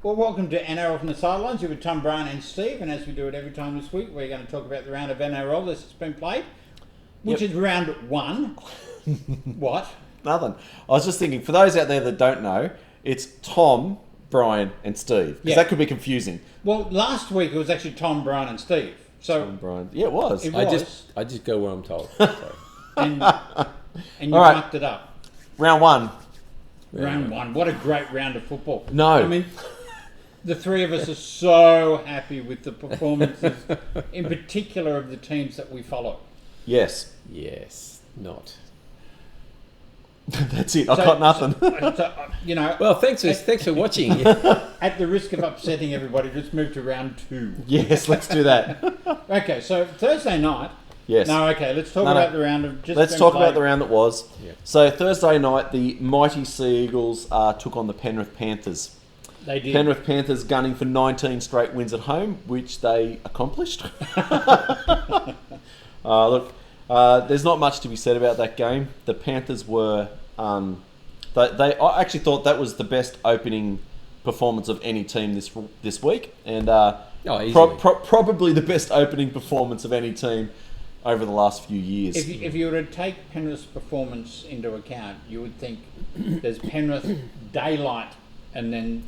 Well, welcome to NRL from the Sidelines. You're with Tom, Brian and Steve, and as we do it every time this week, we're going to talk about the round of NRL that's been played, which is round one. What? Nothing. I was just thinking, for those out there that don't know, it's Tom, Brian and Steve, because that could be confusing. Well, last week it was actually Tom, Brian and Steve. So Tom, Brian. Yeah, it was. I just go where I'm told. So. and you mucked it up. Round one. Round one. What a great round of football. No. I mean, the three of us are so happy with the performances, in particular of the teams that we follow. Yes. Yes. Not. That's it. I've got nothing. Well, thanks for watching. At the risk of upsetting everybody, let's move to round two. Yes, let's do that. Okay, so Thursday night. Yes. No, okay, let's talk about the round of just. Let's talk about the round that was. Yeah. So Thursday night, the mighty Sea Eagles took on the Penrith Panthers. They did. Penrith Panthers gunning for 19 straight wins at home, which they accomplished. Look, there's not much to be said about that game. The Panthers were... I actually thought that was the best opening performance of any team this week. And probably the best opening performance of any team over the last few years. If you were to take Penrith's performance into account, you would think there's Penrith, Daylight, and then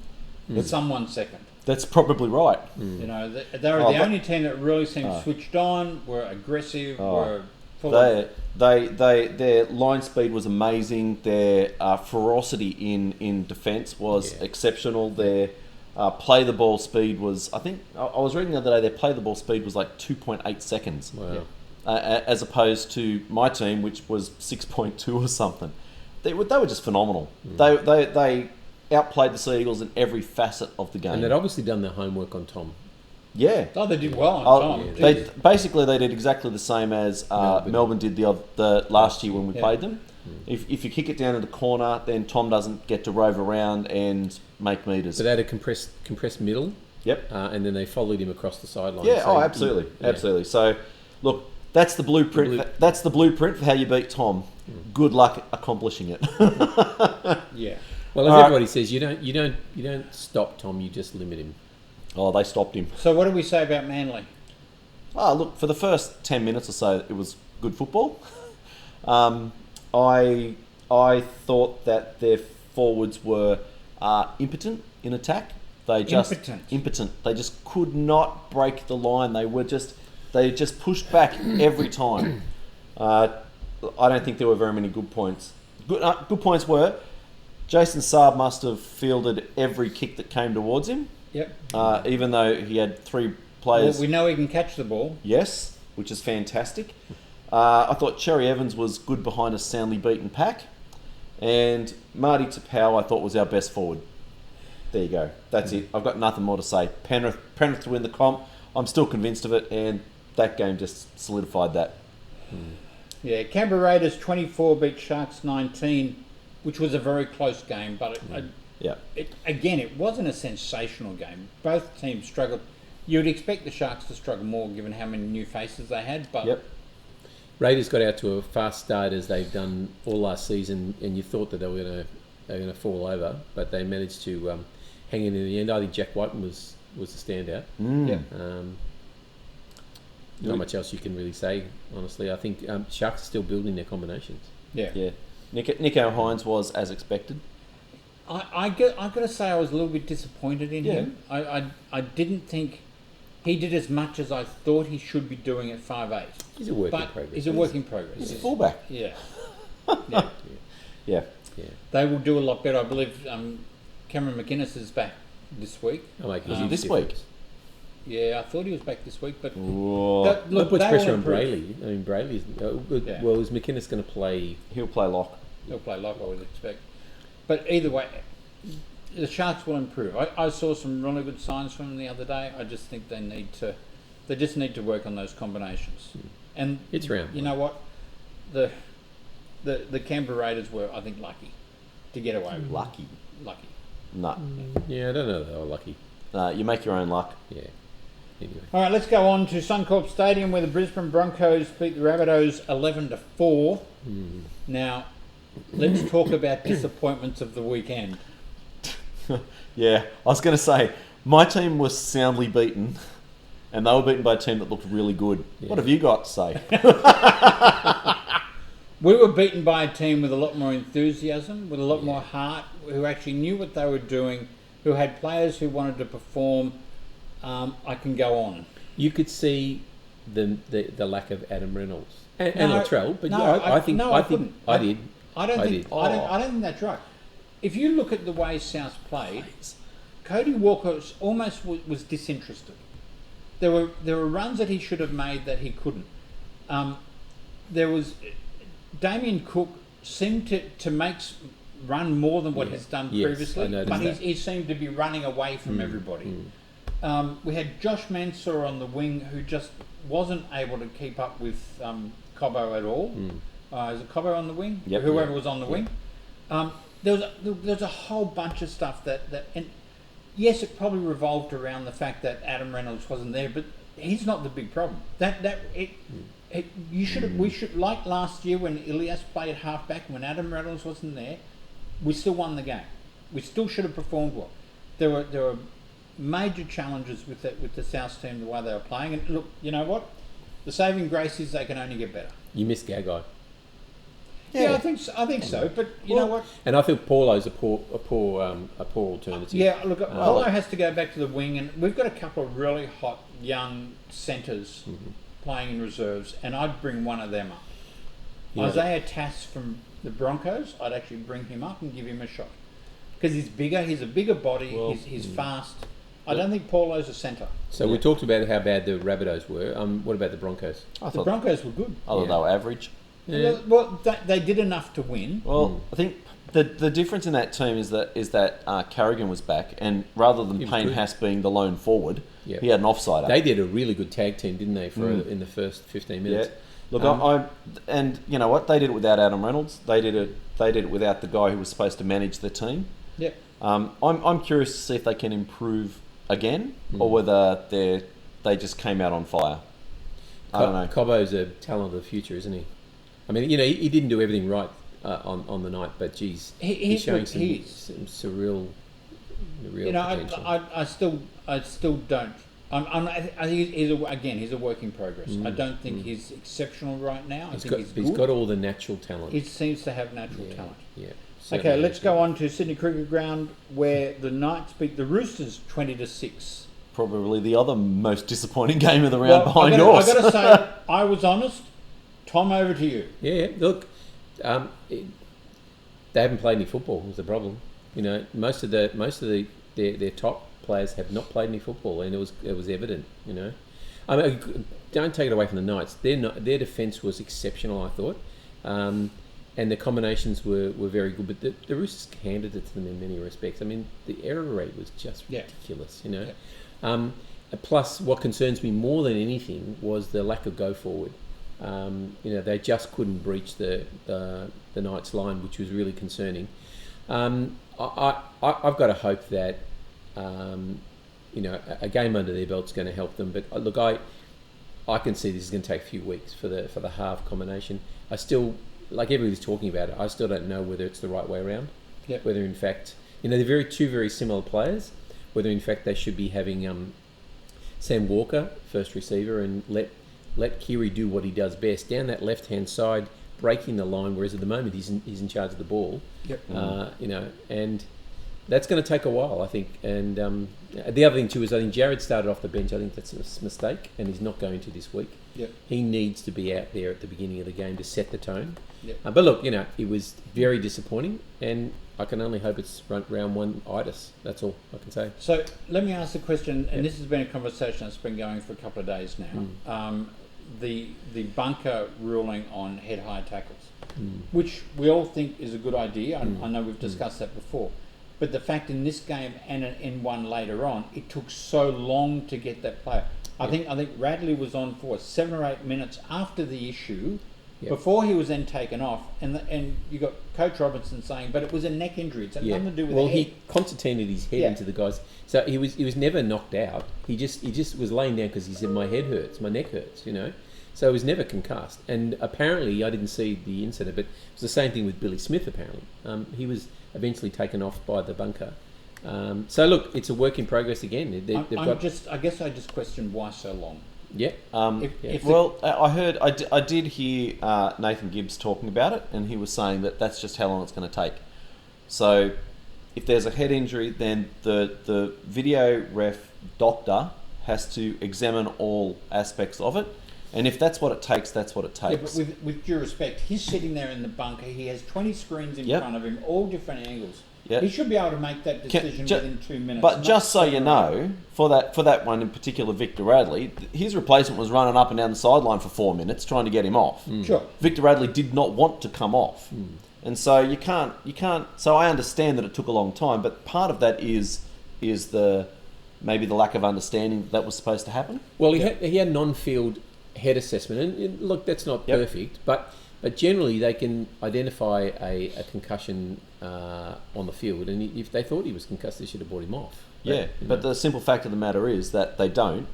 someone second. That's probably right. You know, they were the only team that really seemed switched on, were aggressive, were full their line speed was amazing. Their ferocity in defence was exceptional. Their play the ball speed was, I think, I was reading the other day, their play the ball speed was like 2.8 seconds. Wow. As opposed to my team, which was 6.2 or something. They were just phenomenal. They outplayed the Sea Eagles in every facet of the game. And they'd obviously done their homework on Tom. Yeah. Oh, they did well on Tom. They did exactly the same as Melbourne did the last year when we played them. If you kick it down in the corner, then Tom doesn't get to rove around and make meters. So they had a compressed middle. Yep. And then they followed him across the sideline. Yeah. Absolutely. Absolutely. So, look, that's the blueprint. That's the blueprint for how you beat Tom. Good luck accomplishing it. Yeah. Well, as everybody says, you don't stop Tom. You just limit him. Oh, they stopped him. So what do we say about Manly? Look, for the first 10 minutes or so, it was good football. I thought that their forwards were impotent in attack. Impotent. They just could not break the line. They just pushed back every time. I don't think there were very many good points. Good points were Jason Saab must have fielded every kick that came towards him. Yep. Even though he had three players. Well, we know he can catch the ball. Yes, which is fantastic. I thought Cherry Evans was good behind a soundly beaten pack. And Marty Tapau, I thought, was our best forward. There you go. That's it. I've got nothing more to say. Penrith to win the comp. I'm still convinced of it, and that game just solidified that. Yeah, Canberra Raiders 24 beat Sharks 19, which was a very close game, but it wasn't a sensational game. Both teams struggled. You'd expect the Sharks to struggle more given how many new faces they had, but Raiders got out to a fast start as they've done all last season, and you thought that they were going to fall over, but they managed to hang in the end. I think Jack Whiten was the standout. Not much else you can really say, honestly. I think Sharks are still building their combinations. Yeah. Nico Hines was as expected. I got to say I was a little bit disappointed in him. I didn't think he did as much as I thought he should be doing at 5'8". He's a work in progress. He's a work in progress. He's a fullback. Yeah. Yeah. They will do a lot better. I believe Cameron McInnes is back this week. Was he this week? Yeah, I thought he was back this week, but that puts pressure on Brayley. I mean, Brayley's... Well, is McInnes going to play... He'll play lock. He'll play lock, I would expect. But either way, the Sharks will improve. I saw some really good signs from them the other day. I just think they just need to work on those combinations. And it's round. You know what? The Canberra Raiders were, I think, lucky to get away with it. Lucky? No. Yeah, I don't know they were lucky. You make your own luck. Yeah. Anyway. All right, let's go on to Suncorp Stadium where the Brisbane Broncos beat the Rabbitohs 11-4. Now, let's talk about disappointments of the weekend. Yeah, I was going to say, my team was soundly beaten, and they were beaten by a team that looked really good. Yeah. What have you got to say? We were beaten by a team with a lot more enthusiasm, with a lot more heart, who actually knew what they were doing, who had players who wanted to perform. I can go on. You could see the lack of Adam Reynolds and Latrell, but I think I did. I don't think that's right. If you look at the way South played, Cody Walker was disinterested. There were runs that he should have made that he couldn't. There was Damien Cook seemed to run more than what he's done previously, but he seemed to be running away from everybody. We had Josh Mansour on the wing, who just wasn't able to keep up with Cobbo at all. Is it Cobbo on the wing? Yep, Whoever was on the wing. There was a whole bunch of stuff that and yes, it probably revolved around the fact that Adam Reynolds wasn't there, but he's not the big problem. We should, like last year when Ilias played halfback, when Adam Reynolds wasn't there, we still won the game. We still should have performed well. There were major challenges with the South team, the way they were playing. And look, you know what? The saving grace is they can only get better. You missed Gagai. Yeah, I think so. But you know what? And I think Paulo's a poor alternative. Yeah, look, Paulo has to go back to the wing, and we've got a couple of really hot young centres playing in reserves, and I'd bring one of them up. Yeah. Isaiah Tass from the Broncos, I'd actually bring him up and give him a shot because he's bigger. He's a bigger body. He's fast. I don't think Paulo's a centre. So we talked about how bad the Rabbitohs were. What about the Broncos? The Broncos were good. I thought they were average. Yeah. Well, they did enough to win. Well, I think the difference in that team is that Carrigan was back, and rather than Payne Haas being the lone forward, he had an offsider. They did a really good tag team, didn't they, in the first 15 minutes? Yeah. Look, and you know what? They did it without Adam Reynolds. They did it without the guy who was supposed to manage the team. Yeah. I'm curious to see if they can improve again, or whether they just came out on fire. I don't know. Cobbo's a talent of the future, isn't he? I mean, you know, he didn't do everything right on the night, but geez, he's showing some surreal potential. I still don't. I think he's a work in progress. I don't think he's exceptional right now. He's got all the natural talent. He seems to have natural talent. Yeah. Okay, let's go on to Sydney Cricket Ground, where the Knights beat the Roosters 20-6. Probably the other most disappointing game of the round behind yours. I've got to say, I was honest. Tom, over to you. Yeah, look, they haven't played any football. Was the problem? You know, most of their top players have not played any football, and it was evident. You know, I mean, don't take it away from the Knights. Their defence was exceptional, I thought, and the combinations were very good. But the Roosters handed it to them in many respects. I mean, the error rate was just ridiculous. You know, plus what concerns me more than anything was the lack of go forward. You know, they just couldn't breach the Knights line, which was really concerning. I've got to hope that you know, a game under their belt's going to help them. But look, I can see this is going to take a few weeks for the half combination. I still, like everybody's talking about it, I still don't know whether it's the right way around. Yep. Whether in fact, you know, they're two very similar players. Whether in fact they should be having Sam Walker first receiver and let Kiri do what he does best down that left hand side, breaking the line. Whereas at the moment he's in charge of the ball. Yep. You know, and that's going to take a while, I think. And the other thing too is I think Jared started off the bench. I think that's a mistake, and he's not going to this week. Yep. He needs to be out there at the beginning of the game to set the tone. Yep. But look, you know, it was very disappointing, and I can only hope it's round one itis. That's all I can say. So let me ask the question, and this has been a conversation that's been going for a couple of days now. The bunker ruling on head high tackles, which we all think is a good idea. I know we've discussed that before. But the fact in this game and in one later on, it took so long to get that player. I think Radley was on for 7 or 8 minutes after the issue, before he was then taken off, and you got Coach Robinson saying, but it was a neck injury. It's nothing to do with the head. He concertinaed his head into the guys, so he was never knocked out. He just was laying down because he said my head hurts, my neck hurts, you know. So he was never concussed. And apparently, I didn't see the incident, but it was the same thing with Billy Smith. Apparently, he was eventually taken off by the bunker, So look, it's a work in progress again. I guess I just question why so long. Yeah. I did hear Nathan Gibbs talking about it, and he was saying that that's just how long it's going to take. So, if there's a head injury, then the video ref doctor has to examine all aspects of it, and if that's what it takes, that's what it takes. Yeah, but with due respect, he's sitting there in the bunker. He has 20 screens in front of him, all different angles. Yep. He should be able to make that decision within 2 minutes. But just so you know, for that one in particular, Victor Radley, his replacement was running up and down the sideline for 4 minutes trying to get him off. Sure. Victor Radley did not want to come off. And so you can't. So I understand that it took a long time, but part of that is maybe the lack of understanding that was supposed to happen. Well, he had an on-field head assessment, and look, that's not perfect, but generally they can identify a concussion on the field, and if they thought he was concussed, they should have brought him off. But the simple fact of the matter is that they don't,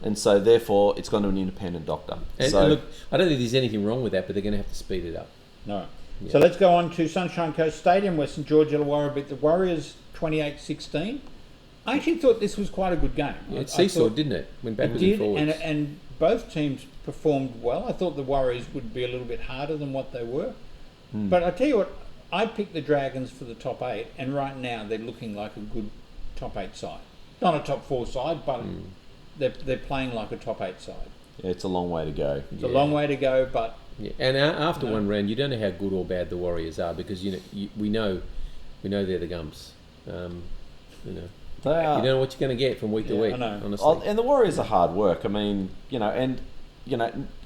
and so therefore it's gone to an independent doctor. And look, I don't think there's anything wrong with that, but they're going to have to speed it up. No. So let's go on to Sunshine Coast Stadium, where St George Illawarra beat the Warriors 28-16. I actually thought this was quite a good game. It seesawed, didn't it? Went backwards and forwards. And both teams performed well. I thought the Warriors would be a little bit harder than what they were. But I tell you what, I picked the Dragons for the top 8, and right now they're looking like a good top 8 side. Not a top 4 side, but they're playing like a top 8 side. Yeah, it's a long way to go. It's a long way to go, but... Yeah. And after one round, you don't know how good or bad the Warriors are, because we know they're the Gumps. They are. You don't know what you're going to get from week to week. I know. Honestly. And the Warriors are hard work. I mean,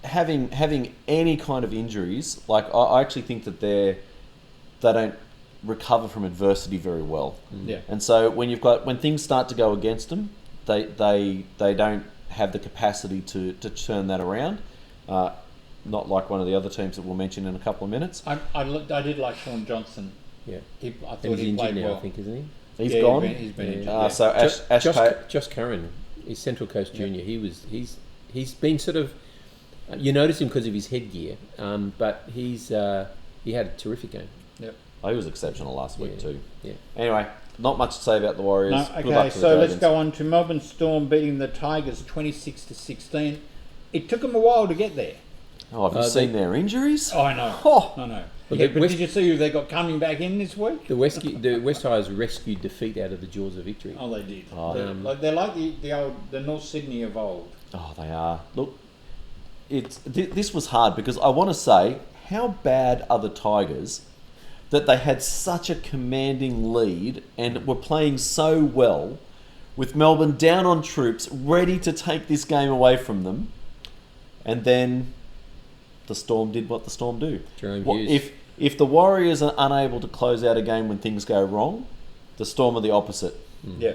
having any kind of injuries, like I actually think that they don't recover from adversity very well. Yeah. And so when things start to go against them, they don't have the capacity to turn that around. Not like one of the other teams that we'll mention in a couple of minutes. I did like Sean Johnson. Yeah. I thought he played now, well. I think, isn't he? He's gone. He's been injured. So Josh Curran, he's Central Coast Junior. He's been sort of, you notice him because of his headgear, but he had a terrific game. Yep. Oh, he was exceptional last week too. Yeah. Anyway, not much to say about the Warriors. No, okay, so let's go on to Melbourne Storm beating the Tigers 26-16. It took them a while to get there. Oh, have you seen their injuries? Oh, I know. I know. But did you see who they got coming back in this week? The West Tigers rescued defeat out of the jaws of victory. Oh, they did. They're like the North Sydney of old. Oh, they are. Look, this was hard because I want to say, how bad are the Tigers that they had such a commanding lead and were playing so well, with Melbourne down on troops, ready to take this game away from them, and then the Storm did what the Storm do. If the Warriors are unable to close out a game when things go wrong, the Storm are the opposite. Yeah.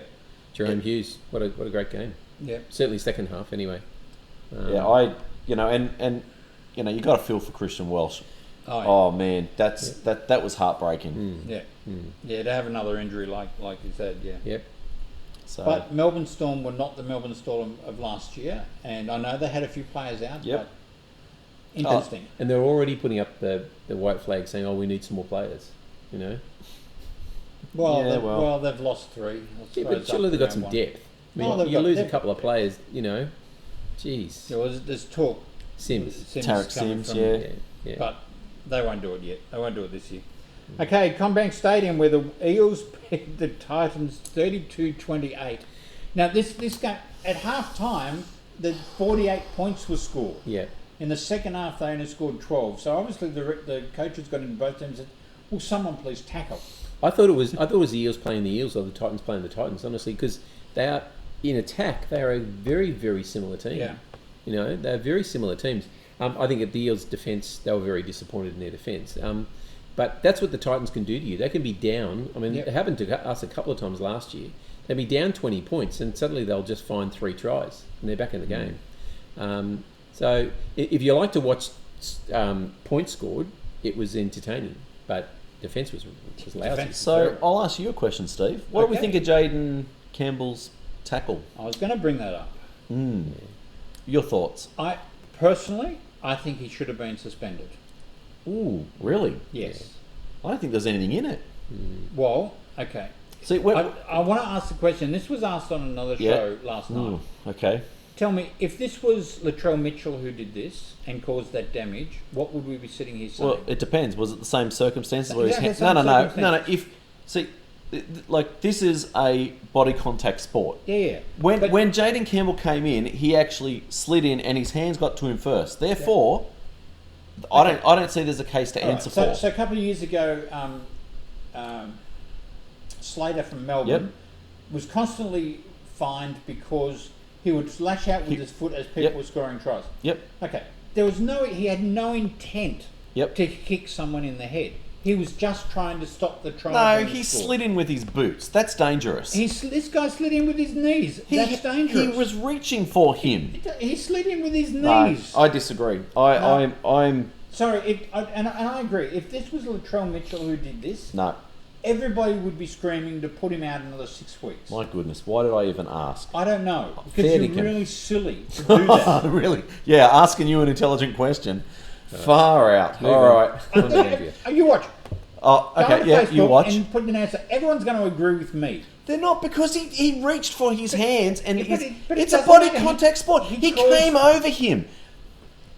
Jerome Hughes, what a great game. Yeah. Certainly second half anyway. You got to feel for Christian Welsh. Oh man, that was heartbreaking. Yeah, to have another injury like you said, yeah. Yep. So, but Melbourne Storm were not the Melbourne Storm of last year, and I know they had a few players out. Yep. But interesting. And they're already putting up the white flag saying, "Oh, we need some more players." Well, they've lost 3. But surely they've got some depth. I mean, you lose a couple of players, Jeez. There's talk. Tarek Sims, yeah. But they won't do it yet. They won't do it this year. Okay, Combank Stadium, where the Eels beat the Titans 32-28. Now, this game, at half-time, the 48 points were scored. Yeah. In the second half, they only scored 12. So obviously the coaches got into both teams and said, "Will someone please tackle?" I thought it was the Eels playing the Eels or the Titans playing the Titans, honestly, because they are, in attack, they are a very, very similar team. Yeah. They're very similar teams. I think at the Eels' defence, they were very disappointed in their defence. But that's what the Titans can do to you. They can be down. I mean, It happened to us a couple of times last year. They'd be down 20 points, and suddenly they'll just find 3 tries, and they're back in the game. So if you like to watch points scored, it was entertaining, but defence was lousy. So I'll ask you a question, Steve. What do we think of Jaden Campbell's tackle? I was going to bring that up. Your thoughts? I think he should have been suspended. Ooh, really? Yes. I don't think there's anything in it. Well, okay. See, I want to ask the question. This was asked on another show last night. Okay. Tell me, if this was Latrell Mitchell who did this and caused that damage, what would we be sitting here saying? Well, it depends. Was it the same circumstances? Or Exactly no. This is a body contact sport. Yeah. When Jaden Campbell came in, he actually slid in and his hands got to him first. Therefore, I don't see there's a case to answer for. So a couple of years ago, Slater from Melbourne was constantly fined because he would lash out with his foot as people were scoring tries. Yep. Okay. He had no intent to kick someone in the head. He was just trying to stop the try. No, he slid in with his boots. That's dangerous. This guy slid in with his knees. That's dangerous. He was reaching for him. He slid in with his knees. No, I disagree. I'm sorry, and I agree. If this was Latrell Mitchell who did this, everybody would be screaming to put him out another 6 weeks. My goodness, why did I even ask? I don't know. Because you're really silly to do that. Really? Yeah, asking you an intelligent question. Far out. All right. You watch. Oh, okay. Yeah, you watch. And put an answer. Everyone's going to agree with me. They're not, because he reached for his hands and it's a it body contact sport. He came over him.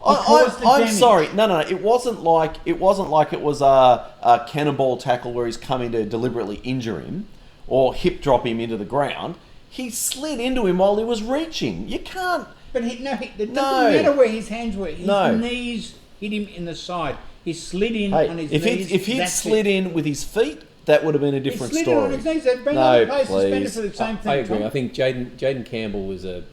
I'm sorry. No. It wasn't like it was a cannonball tackle where he's coming to deliberately injure him or hip drop him into the ground. He slid into him while he was reaching. You can't. But it doesn't matter where his hands were. His knees hit him in the side. He slid in on his knees. If he'd slid in with his feet, that would have been a different story. He slid in on his knees. There'd been other players suspended for the same thing. I agree. Tom. I think Jaden Campbell was a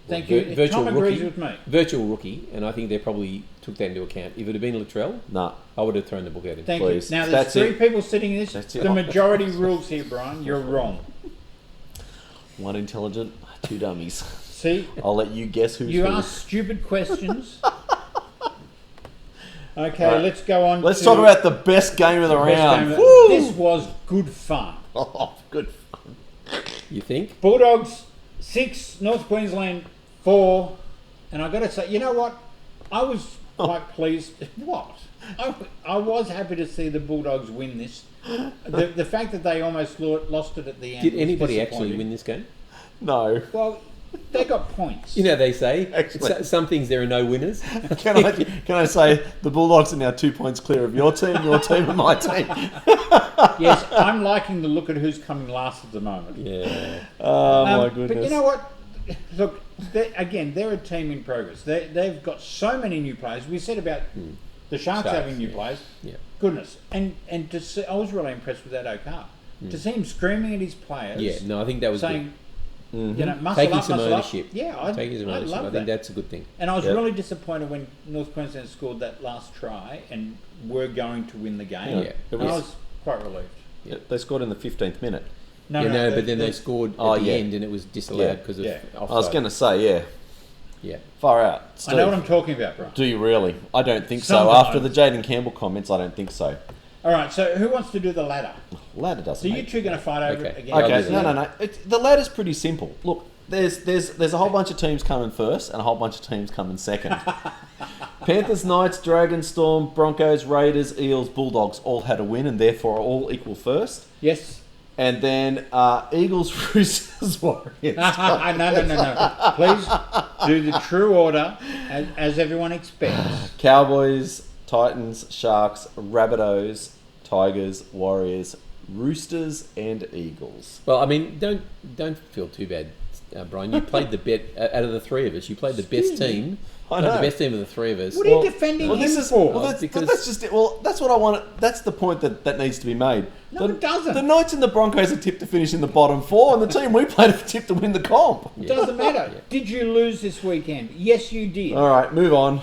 virtual rookie, and I think they probably took that into account. If it had been Latrell, I would have thrown the book at him. Thank you. Now, there's three people sitting in this. The majority rules here, Brian. You're wrong. One intelligent, two dummies. See? I'll let you guess who's You ask stupid questions. Okay, let's go on. Let's talk about the best game of the round. This was good fun. Oh, good fun. You think? Bulldogs 6, North Queensland 4. And I've got to say, you know what? I was quite pleased. What? I was happy to see the Bulldogs win this. The fact that they almost lost it at the end. Did anybody actually win this game? No. Well, they got points. You know, they say some things there are no winners. Can I say the Bulldogs are now 2 points clear of your team and my team? Yes, I'm liking the look at who's coming last at the moment. Yeah. Oh, my goodness. But you know what? Look, they're a team in progress. They've got so many new players. We said about the Sharks having new players. Yeah. Goodness. And to see, I was really impressed with that Okar. To see him screaming at his players. Yeah, no, I think that was saying, good. You know, taking some ownership. Yeah, I think that's a good thing. And I was really disappointed when North Queensland scored that last try and were going to win the game. Yeah. I was quite relieved. Yeah, they scored in the 15th minute. No, but then they scored at the end and it was disallowed because of offside. I was going to say, yeah. Far out. Steve, I know what I'm talking about, bro. Do you really? I don't think so. After the Jaden Campbell comments, I don't think so. All right, so who wants to do the ladder? Ladder doesn't. So you two are going to fight over it again? Okay, no. The ladder's pretty simple. Look, there's a whole bunch of teams coming first and a whole bunch of teams coming second. Panthers, Knights, Dragons, Storm, Broncos, Raiders, Eels, Bulldogs all had a win and therefore are all equal first. Yes. And then Eagles, Roosters, Warriors. No. Please do the true order as everyone expects. Cowboys, Titans, Sharks, Rabbitohs, Tigers, Warriors, Roosters, and Eagles. Well, I mean, don't feel too bad, Brian. You played the bet out of the three of us. You played the best team. I know. The best team of the three of us. What are you defending him for? That's just it. Well, that's what I want. That's the point that needs to be made. No, it doesn't. The Knights and the Broncos are tipped to finish in the bottom four, and the team we played are tipped to win the comp. It doesn't matter. Yeah. Did you lose this weekend? Yes, you did. All right, move on.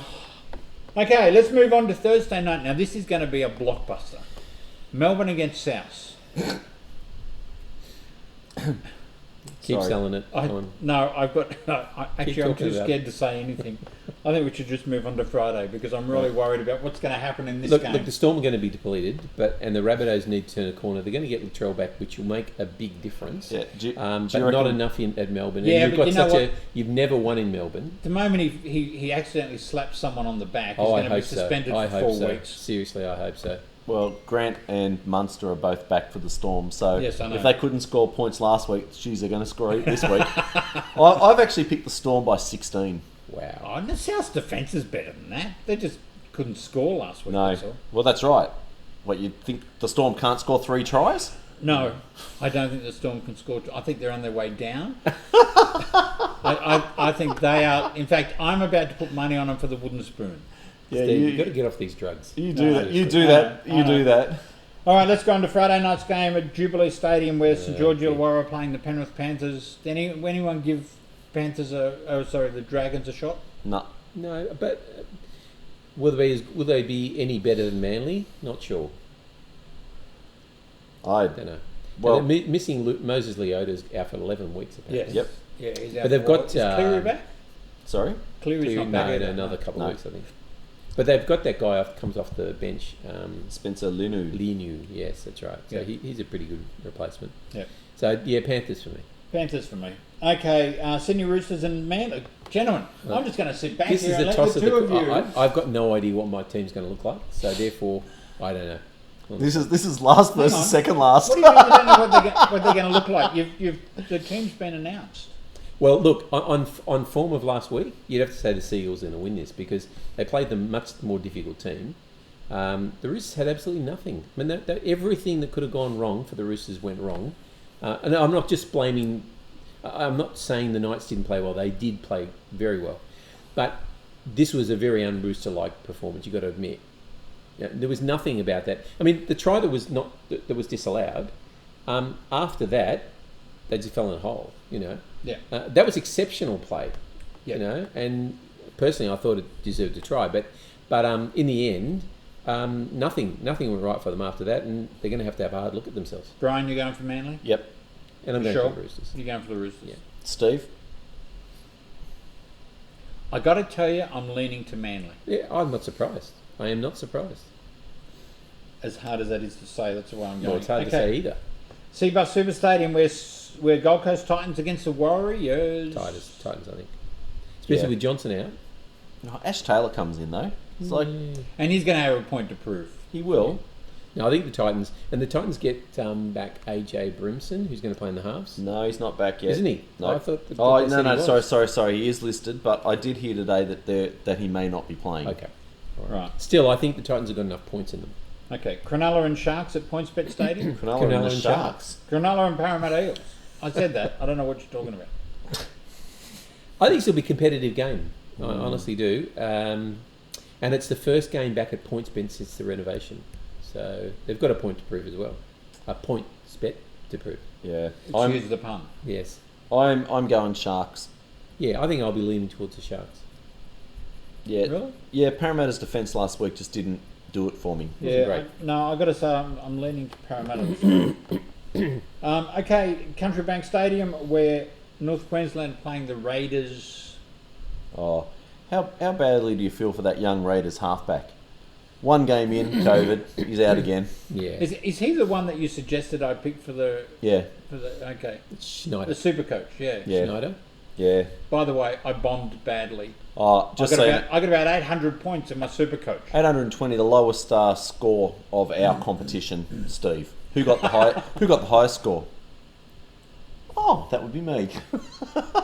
Okay, let's move on to Thursday night. Now, this is going to be a blockbuster. Melbourne against South. Keep selling it. I'm too scared to say anything. I think we should just move on to Friday because I'm really worried about what's going to happen in this game. Look, the Storm are going to be depleted, and the Rabbitohs need to turn a corner. They're going to get Latrell back, which will make a big difference. Yeah, but not enough at Melbourne. Yeah, and you've never won in Melbourne. The moment he accidentally slaps someone on the back, he's going to be suspended for 4 weeks. Seriously, I hope so. Well, Grant and Munster are both back for the Storm, so yes, I know. If they couldn't score points last week, geez, they're going to score this week. I've actually picked the Storm by 16. Wow. Oh, and the South's defence is better than that. They just couldn't score last week. No. That's all. Well, that's right. What, you think the Storm can't score 3 tries? No, I don't think the Storm can score. I think they're on their way down. I think they are. In fact, I'm about to put money on them for the wooden spoon. Yeah, you've got to get off these drugs. You do that. You do that. All right, let's go on to Friday night's game at Jubilee Stadium where St George Illawarra are playing the Penrith Panthers. Did anyone give Panthers the Dragons a shot? No. No, but will they be any better than Manly? Not sure. I don't know. Well, missing Moses Leota's out for 11 weeks. Apparently. Yep. Yeah, he's out. But they've got Is Cleary back? Sorry, Cleary's not back. No, another couple of weeks, I think. But they've got that guy comes off the bench. Spencer Linu. Yes, that's right. So he's a pretty good replacement. Yeah. So Panthers for me. Panthers for me. Okay, Sydney Roosters and Manly. Gentlemen, I'm just going to sit back this here is and the let toss the of two of you. I've got no idea what my team's going to look like. So therefore, I don't know. This is last versus second last. What do you mean you don't know what they're going to look like? The team's been announced. Well, look, on form of last week, you'd have to say the Seagulls are going to win this because they played the much more difficult team. The Roosters had absolutely nothing. I mean, everything that could have gone wrong for the Roosters went wrong. And I'm not just blaming... I'm not saying the Knights didn't play well. They did play very well. But this was a very un-Rooster-like performance, you've got to admit. There was nothing about that. I mean, the try that was disallowed, after that, they just fell in a hole, Yeah. That was exceptional play, and personally I thought it deserved a try. But in the end, nothing went right for them after that, and they're going to have a hard look at themselves. Brian, you're going for Manly? Yep. And I'm going for the Roosters. You're going for the Roosters? Yeah. Steve? I got to tell you, I'm leaning to Manly. Yeah, I'm not surprised. I am not surprised. As hard as that is to say, that's the way I'm going. No, it's hard to say either. Seabus Super Stadium, where Gold Coast Titans against the Warriors. Titans, I think. Especially with Johnson out. No, Ash Taylor comes in though. It's like, and he's going to have a point to prove. He will. No, I think the Titans get back AJ Brimson, who's going to play in the halves. No, he's not back yet, isn't he? No, I thought. Sorry. He is listed, but I did hear today that he may not be playing. Okay, right. Still, I think the Titans have got enough points in them. Okay, Cronulla and Sharks at PointsBet Stadium. Cronulla and Sharks. Cronulla and Parramatta Eels. I said that. I don't know what you're talking about. I think this will be a competitive game. I honestly do. And it's the first game back at PointsBet since the renovation. So they've got a point to prove as well. A PointsBet to prove. Yeah. Excuse the pun. Yes. I'm going Sharks. Yeah, I think I'll be leaning towards the Sharks. Yeah. Really? Yeah, Parramatta's defence last week just didn't do it for me. Yeah. I've got to say I'm leaning to Parramatta. Okay, Country Bank Stadium where North Queensland playing the Raiders. Oh, how badly do you feel for that young Raiders halfback? One game in, COVID, he's out again. Yeah. Is he the one that you suggested I pick for the... Yeah. Okay. Schneider. The super coach, yeah. Schneider? Yeah. By the way, I bombed badly. I got about 800 points in my super coach. 820, the lowest score of our competition, Steve. Who got the highest score? Oh, that would be me.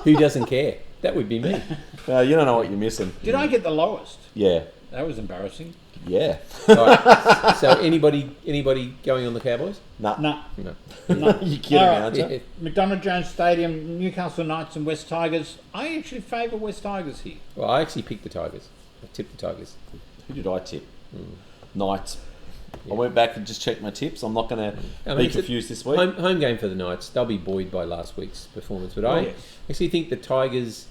Who doesn't care? That would be me. You don't know what you're missing. Did I get the lowest? Yeah. That was embarrassing. Yeah. Right. So anybody going on the Cowboys? No. You kidding me, aren't you? Yeah. McDonald Jones Stadium, Newcastle Knights and West Tigers. I actually favour West Tigers here. Well, I actually picked the Tigers. I tipped the Tigers. Who did I tip? Knights. Yeah. I went back and just checked my tips. I'm not going to be confused this week. Home game for the Knights. They'll be buoyed by last week's performance. But I actually think the Tigers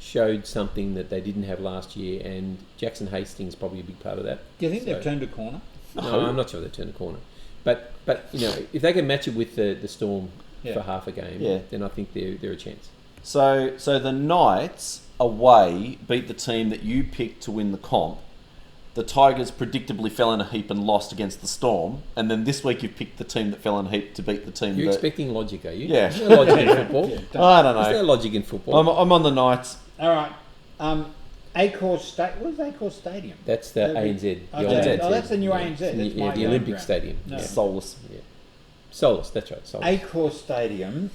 showed something that they didn't have last year, and Jackson Hastings is probably a big part of that. Do you think they've turned a corner? No, I'm not sure they've turned a corner. But if they can match it with the Storm for half a game, then I think they're a chance. So the Knights away beat the team that you picked to win the comp. The Tigers predictably fell in a heap and lost against the Storm, and then this week you've picked the team that fell in a heap to beat the team. You're expecting logic, are you? Yeah. There's no logic in football. I don't know. There's no logic in football. I'm on the Knights. All right. Where's Accor Stadium? That's the ANZ. That's the new ANZ. That's the Olympic Stadium. No. Solus. Yeah. Solus, that's right. Solus. Accor Stadium,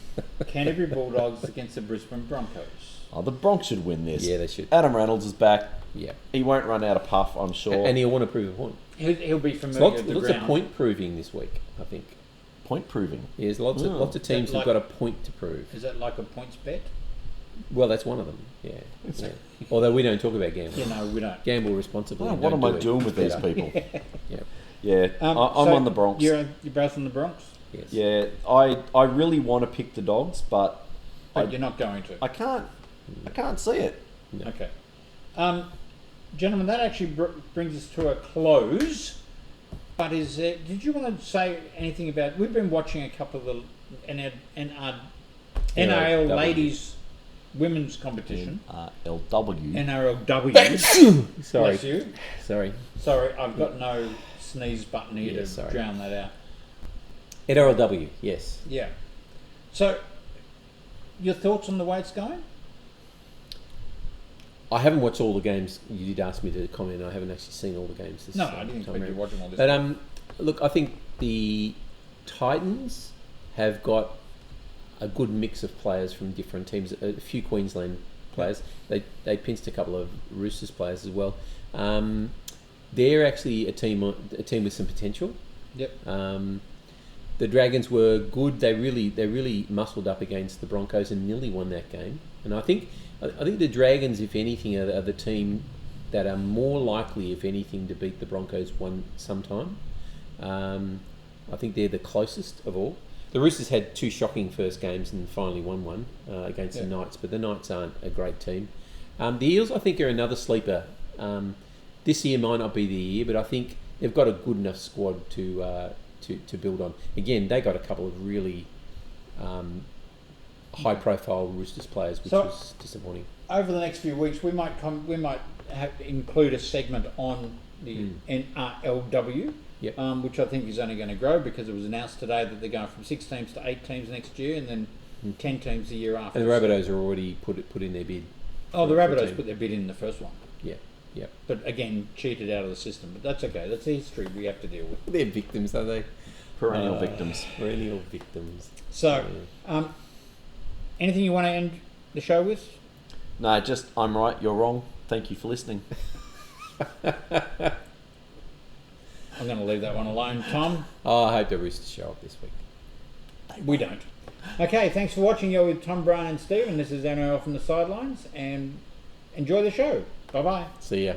Canterbury Bulldogs against the Brisbane Broncos. Oh, the Bronx should win this. Yeah, they should. Adam Reynolds is back. Yeah. He won't run out of puff, I'm sure. And he'll want to prove a point. He'll be familiar with the lots ground. of point proving this week, I think. Point proving? Yeah, there's lots of teams who've got a point to prove. Is that like a points bet? Well, that's one of them, yeah. Although we don't talk about gambling. No, we don't. Gamble responsibly. Oh, what am I doing with these people? Yeah. I'm on the Bronx. You're both on the Bronx? Yes. Yeah, I really want to pick the Dogs, but you're not going to. I can't see it. No. Okay. Gentlemen, that actually brings us to a close. But did you want to say anything about... We've been watching a couple of the NRL ladies women's competition. NRLW. NRLW. Sorry. Bless you. Sorry, I've got no sneeze button here to drown that out. NRLW, yes. Yeah. So, your thoughts on the way it's going? I haven't watched all the games. You did ask me to comment. I haven't actually seen all the games this I didn't expect you watching all this. But look, I think the Titans have got a good mix of players from different teams. A few Queensland players. They pinched a couple of Roosters players as well. They're actually a team with some potential. Yep. The Dragons were good. They really muscled up against the Broncos and nearly won that game. And I think the Dragons, if anything, are the team that are more likely, if anything, to beat the Broncos sometime. I think they're the closest of all. The Roosters had two shocking first games and finally won one against the Knights, but the Knights aren't a great team. The Eels, I think, are another sleeper. This year might not be the year, but I think they've got a good enough squad to build on. Again, they got a couple of really high-profile Roosters players, which was disappointing. Over the next few weeks, we might include a segment on the NRLW, which I think is only going to grow because it was announced today that they're going from 6 teams to 8 teams next year, and then 10 teams the year after. And the Rabbitohs are already put in their bid. Oh, the Rabbitohs put their bid in the first one. Yeah. But again, cheated out of the system. But that's okay. That's the history we have to deal with. They're victims, are they? Perennial victims. Perennial victims. So, anything you want to end the show with? No, just I'm right, you're wrong. Thank you for listening. I'm going to leave that one alone, Tom. Oh, I hope the Roosters show up this week. We don't. Okay, thanks for watching. You're with Tom, Brian and Steve, and this is NRL from the Sidelines, and enjoy the show. Bye-bye. See ya.